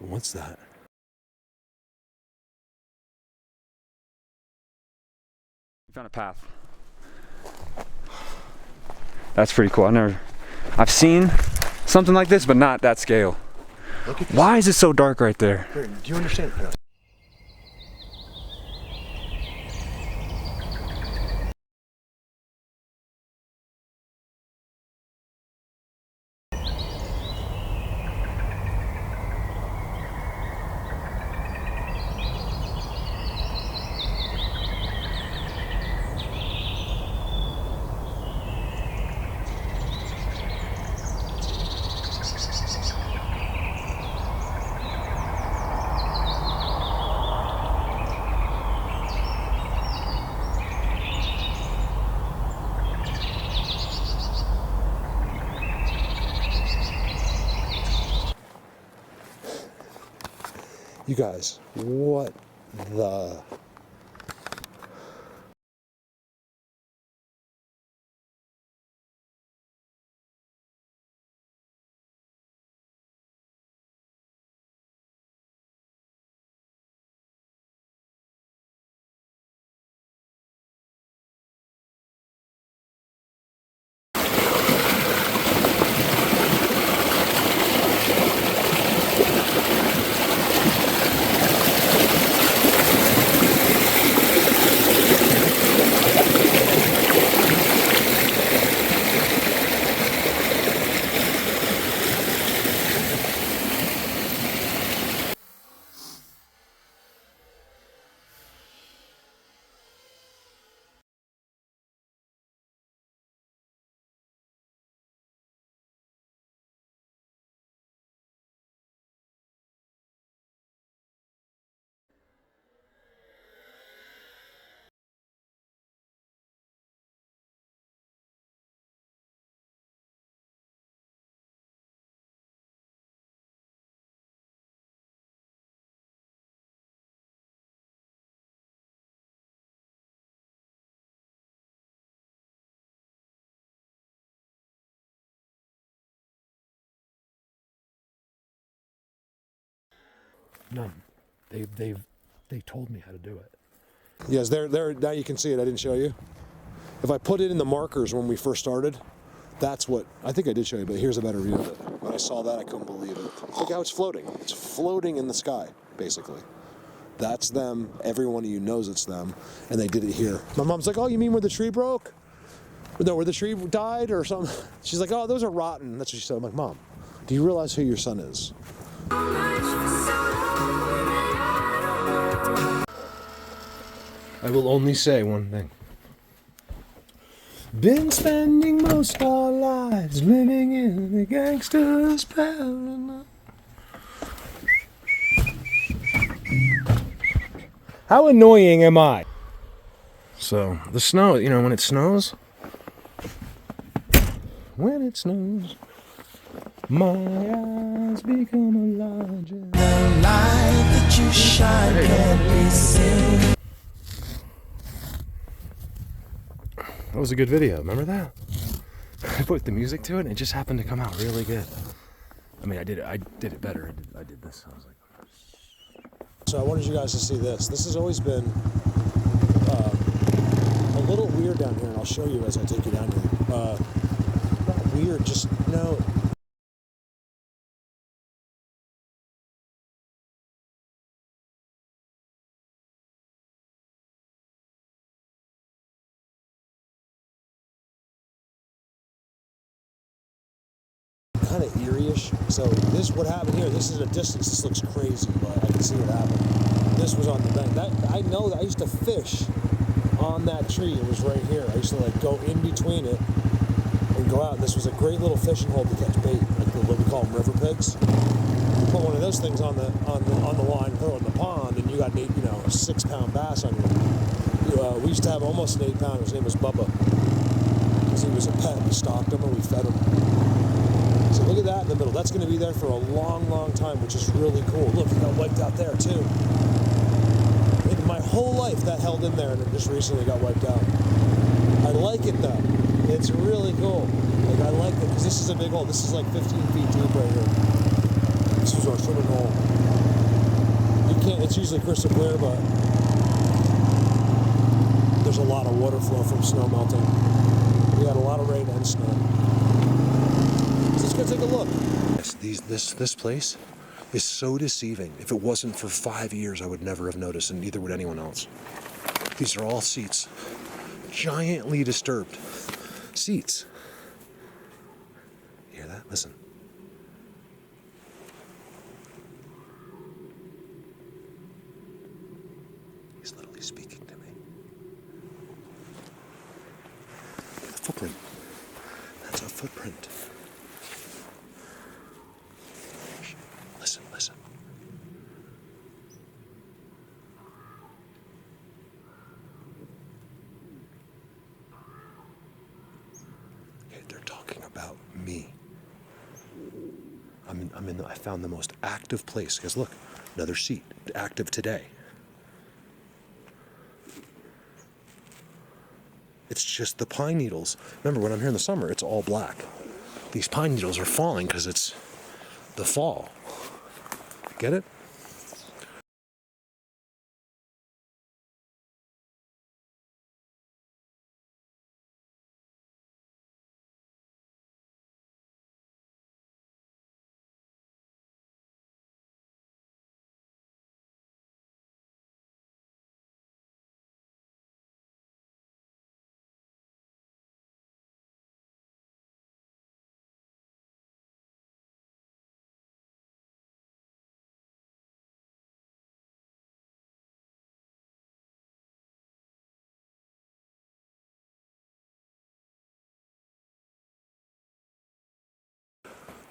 What's that? We found a path. That's pretty cool. I've seen something like this, but not that scale. Look at this. Why is it so dark right there? Do you understand? You guys, what the... None. They told me how to do it. Yes, there. Now you can see it. I didn't show you. If I put it in the markers when we first started, that's what I think I did show you. But here's a better view of it. When I saw that, I couldn't believe it. Look how it's floating. It's floating in the sky, basically. That's them. Every one of you knows it's them, and they did it here. My mom's like, "Oh, you mean where the tree broke? No, where the tree died or something?" She's like, "Oh, those are rotten." That's what she said. I'm like, "Mom, do you realize who your son is?" I will only say one thing. Been spending most our lives living in a gangster's paradise. How annoying am I? So, the snow, you know, when it snows, my eyes become larger. The light that you shine can't be seen. That was a good video, remember that? I put the music to it and it just happened to come out really good. I mean, I did it better. I did this. I was like... So I wanted you guys to see this. This has always been a little weird down here, and I'll show you as I take you down here. Not weird, just, you know... kind of eerie-ish. So this, what happened here, this is a distance, this looks crazy, but I can see what happened. This was on the bank. I know that I used to fish on that tree. It was right here. I used to like go in between it and go out. And this was a great little fishing hole to catch bait, like what we call them river pigs. You put one of those things on the line, throw it in the pond, and you got an 6-pound bass on you. We used to have almost an 8-pounder. His name was Bubba, because he was a pet. We stocked him and we fed him. So Look at that in the middle. That's going to be there for a long, long time, which is really cool. Look, it got wiped out there too. In my whole life, that held in there, and it just recently got wiped out. I like it though. It's really cool. Like, I like it because this is a big hole. This is like 15 feet deep right here. This is our swimming hole. You can't. It's usually crystal clear, but there's a lot of water flow from snow melting. We had a lot of rain and snow. So let's go take a look. This place is so deceiving. If it wasn't for 5 years, I would never have noticed, and neither would anyone else. These are all seats. Giantly disturbed seats. You hear that? Listen. He's literally speaking to me. The footprint. That's a footprint. Listen, listen. Okay, they're talking about me. I found the most active place. Because look, another seat, active today. It's just the pine needles. Remember, when I'm here in the summer, it's all black. These pine needles are falling because it's the fall. Get it?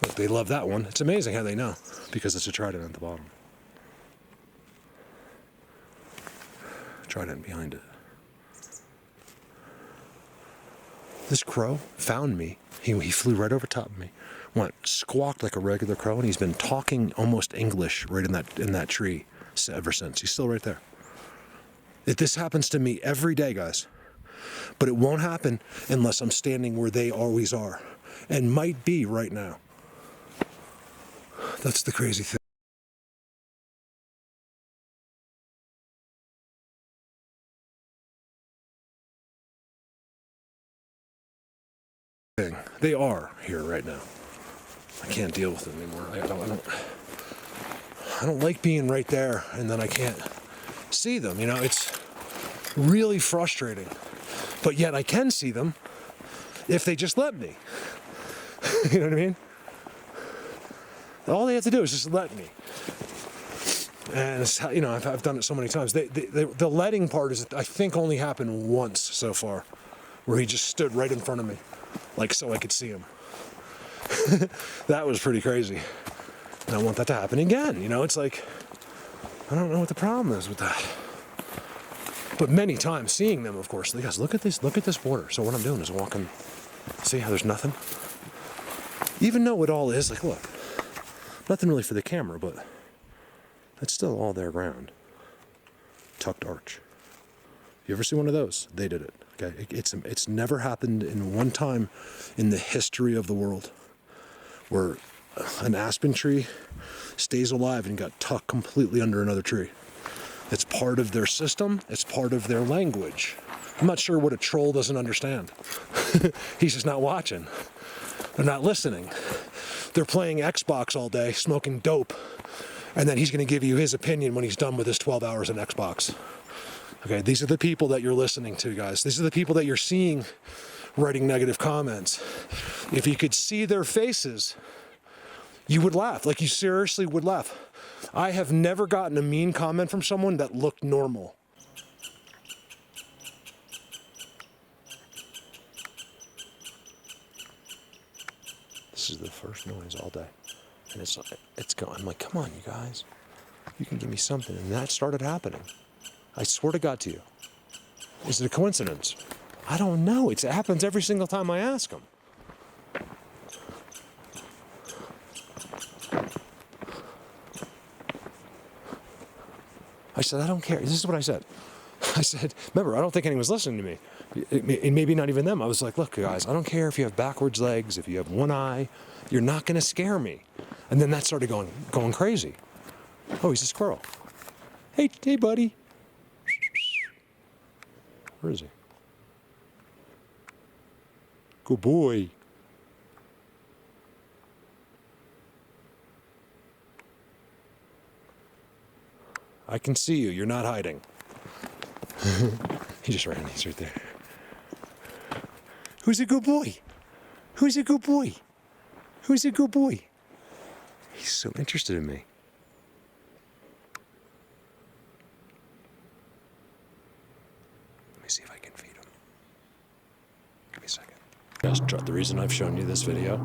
Look, they love that one. It's amazing how they know, because it's a trident at the bottom. Trident behind it. This crow found me. He flew right over top of me, went squawked like a regular crow, and he's been talking almost English right in that tree ever since. He's still right there. This happens to me every day, guys. But it won't happen unless I'm standing where they always are, and might be right now. That's the crazy thing. They are here right now. I can't deal with it anymore. I don't like being right there and then I can't see them. You know, it's really frustrating. But yet I can see them if they just let me. You know what I mean? All they have to do is just let me. And it's, you know, I've done it so many times. The letting part is, I think, only happened once so far, where he just stood right in front of me, like so I could see him. That was pretty crazy. And I want that to happen again. You know, it's like, I don't know what the problem is with that. But many times seeing them, of course. Guys, look at this border. So what I'm doing is walking. See how there's nothing? Even though it all is, like, look. Nothing really for the camera, but that's still all their ground. Tucked arch. You ever see one of those? They did it. Okay, it's never happened in one time in the history of the world where an aspen tree stays alive and got tucked completely under another tree. It's part of their system. It's part of their language. I'm not sure what a troll doesn't understand. He's just not watching. They're not listening. They're playing Xbox all day, smoking dope, and then he's going to give you his opinion when he's done with his 12 hours in Xbox. Okay, these are the people that you're listening to, guys. These are the people that you're seeing writing negative comments. If you could see their faces, you would laugh. Like, you seriously would laugh. I have never gotten a mean comment from someone that looked normal. This is the first noise all day. And it's going. I'm like, come on, you guys. You can give me something. And that started happening. I swear to God to you. Is it a coincidence? I don't know. It happens every single time I ask them. said, I don't care. This is what I said. I said, remember, I don't think anyone's listening to me. And maybe not even them. I was like, look, guys, I don't care if you have backwards legs, if you have one eye, you're not going to scare me. And then that started going crazy. Oh, he's a squirrel. Hey, buddy. Where is he? Good boy. I can see you. You're not hiding. He just ran. He's right there. Who's a good boy? Who's a good boy? Who's a good boy? He's so interested in me. Let me see if I can feed him. Give me a second. The reason I've shown you this video,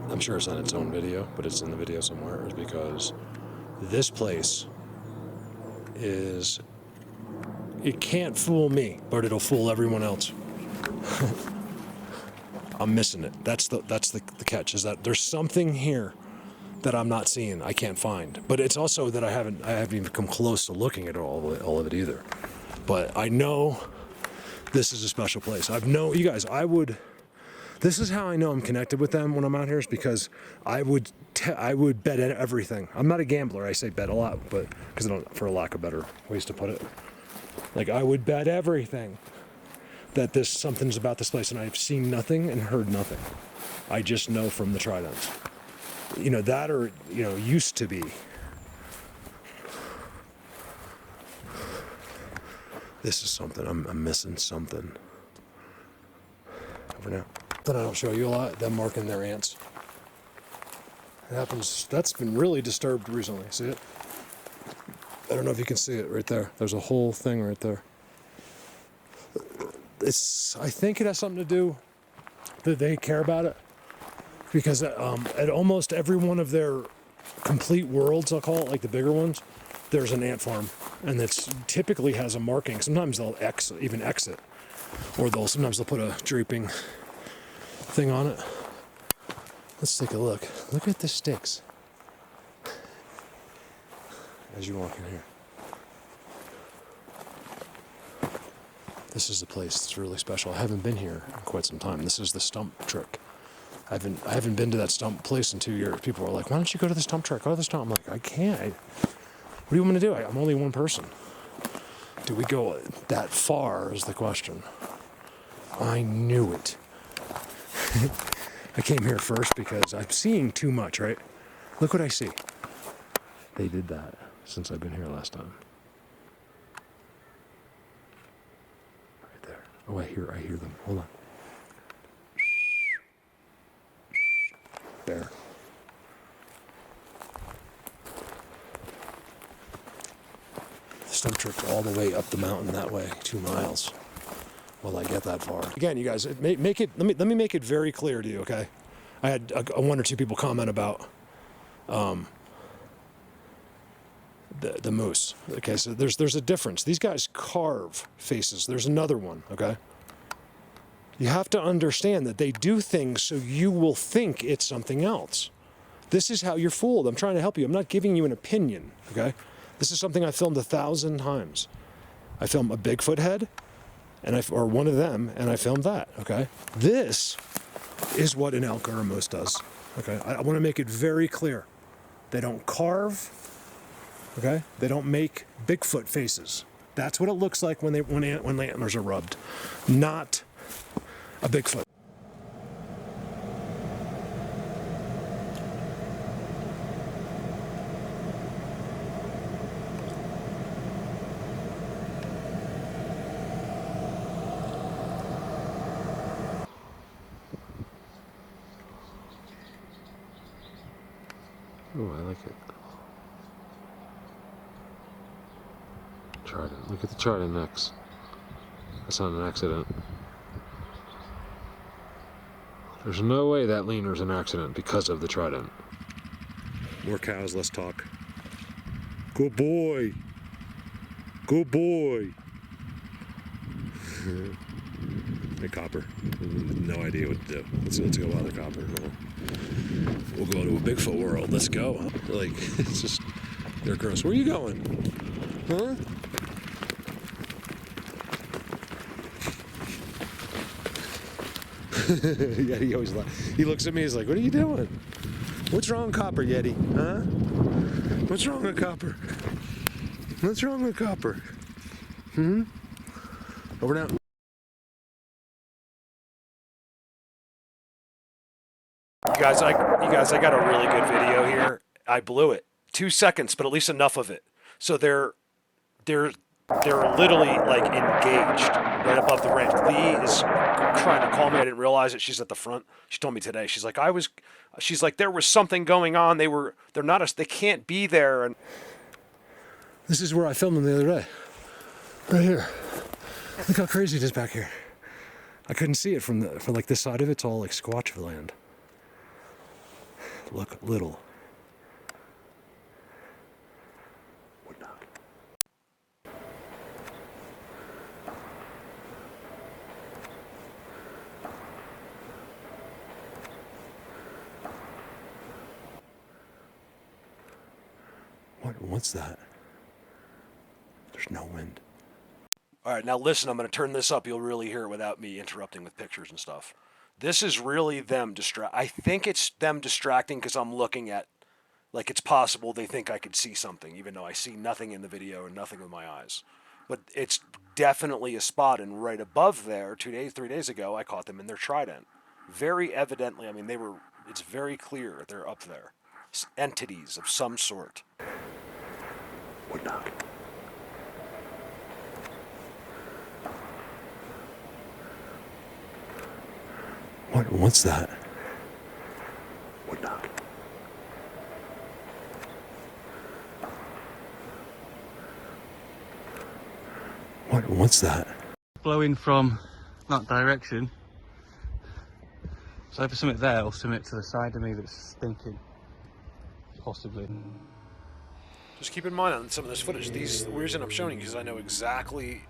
I'm sure it's on its own video, but it's in the video somewhere, is because this place is, it can't fool me, but it'll fool everyone else. I'm missing it. That's the catch, is that there's something here that I'm not seeing, I can't find. But it's also that I haven't even come close to looking at all of it either. But I know this is a special place. You guys, this is how I know I'm connected with them when I'm out here, is because I would bet everything. I'm not a gambler. I say bet a lot, but because I don't, for a lack of better ways to put it. Like, I would bet everything that something's about this place, and I've seen nothing and heard nothing. I just know from the tridents. You know, that, or, you know, used to be. This is something, I'm missing something. Over now. Then I don't show you a lot, them marking their ants. It happens, that's been really disturbed recently, see it? I don't know if you can see it right there. There's a whole thing right there. I think it has something to do that they care about it, because at almost every one of their complete worlds, I'll call it, like the bigger ones, there's an ant farm, and it typically has a marking. Sometimes they'll even exit, or sometimes they'll put a draping thing on it. Let's take a look. Look at the sticks as you walk in here. This is the place that's really special. I haven't been here in quite some time. This is the stump trick. I haven't been to that stump place in 2 years. People are like, why don't you go to the stump trick? Go to the stump. I'm like, I can't. What do you want me to do? I'm only one person. Do we go that far is the question. I knew it. I came here first because I'm seeing too much, right? Look what I see. They did that since I've been here last time. Right there. Oh, I hear them. Hold on. There. The stump trick all the way up the mountain that way, 2 miles. Will I get that far? Again, you guys, let me make it very clear to you, okay? I had one or two people comment about the moose. Okay, so there's a difference. These guys carve faces. There's another one, okay? You have to understand that they do things so you will think it's something else. This is how you're fooled. I'm trying to help you. I'm not giving you an opinion, okay? This is something I filmed 1,000 times. I filmed a Bigfoot head, or one of them, and I filmed that, okay? This is what an elk or a moose does, okay? I want to make it very clear. They don't carve, okay? They don't make Bigfoot faces. That's what it looks like when the antlers are rubbed, not a Bigfoot. Oh, I like it. Trident. Look at the trident necks. That's not an accident. There's no way that leaner's an accident because of the trident. More cows, less talk. Good boy. Good boy. The copper. No idea what to do. Let's go bother copper. We'll go to a Bigfoot world. Let's go. Like, it's just, they're gross. Where are you going? Huh? Yeah, he always he looks at me, he's like, what are you doing? What's wrong, Copper Yeti? Huh? What's wrong with Copper? What's wrong with Copper? Over now. You guys, I got a really good video here. I blew it. 2 seconds, but at least enough of it. So they're literally like engaged right above the ranch. Lee is trying to call me. I didn't realize it. She's at the front. She told me today. She's like, there was something going on. They can't be there. And this is where I filmed them the other day. Right here. Look how crazy it is back here. I couldn't see it from like this side of it. It's all like squatch land. Look little. Would not. What's that? There's no wind. All right, now listen, I'm going to turn this up. You'll really hear it without me interrupting with pictures and stuff. This is really them I think it's them distracting because I'm looking at, like, it's possible they think I could see something, even though I see nothing in the video and nothing with my eyes. But it's definitely a spot, and right above there, 3 days ago, I caught them in their trident. Very evidently, I mean, it's very clear they're up there. Entities of some sort. Would not. What's that? Would not. What's that? Blowing from that direction. So for something there or something to the side of me that's stinking. Possibly. Just keep in mind on some of this footage, the reason I'm showing you because I know exactly.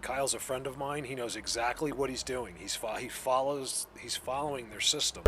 Kyle's a friend of mine. He knows exactly what he's doing. He's following their system.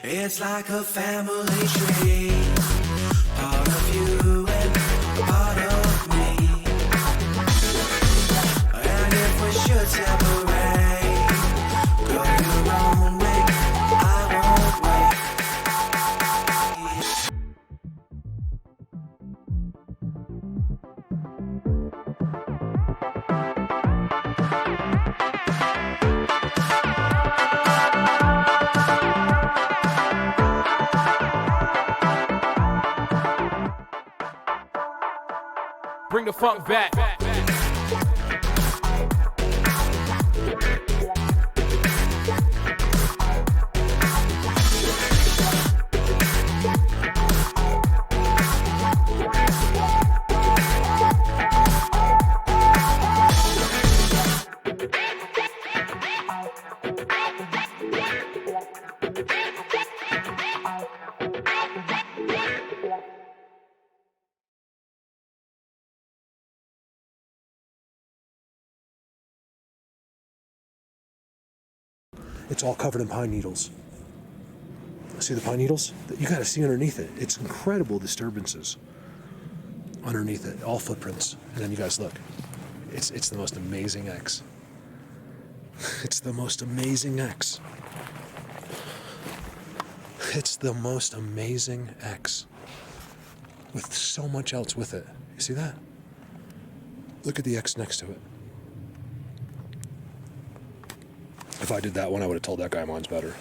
It's like a family tree, part of you and part of me. And if we should separate, go your own way, I won't wait. Bring the funk back. It's all covered in pine needles. See the pine needles? You got to see underneath it. It's incredible disturbances underneath it, all footprints. And then you guys look. It's the most amazing X. It's the most amazing X. It's the most amazing X. With so much else with it. You see that? Look at the X next to it. If I did that one, I would have told that guy mine's better.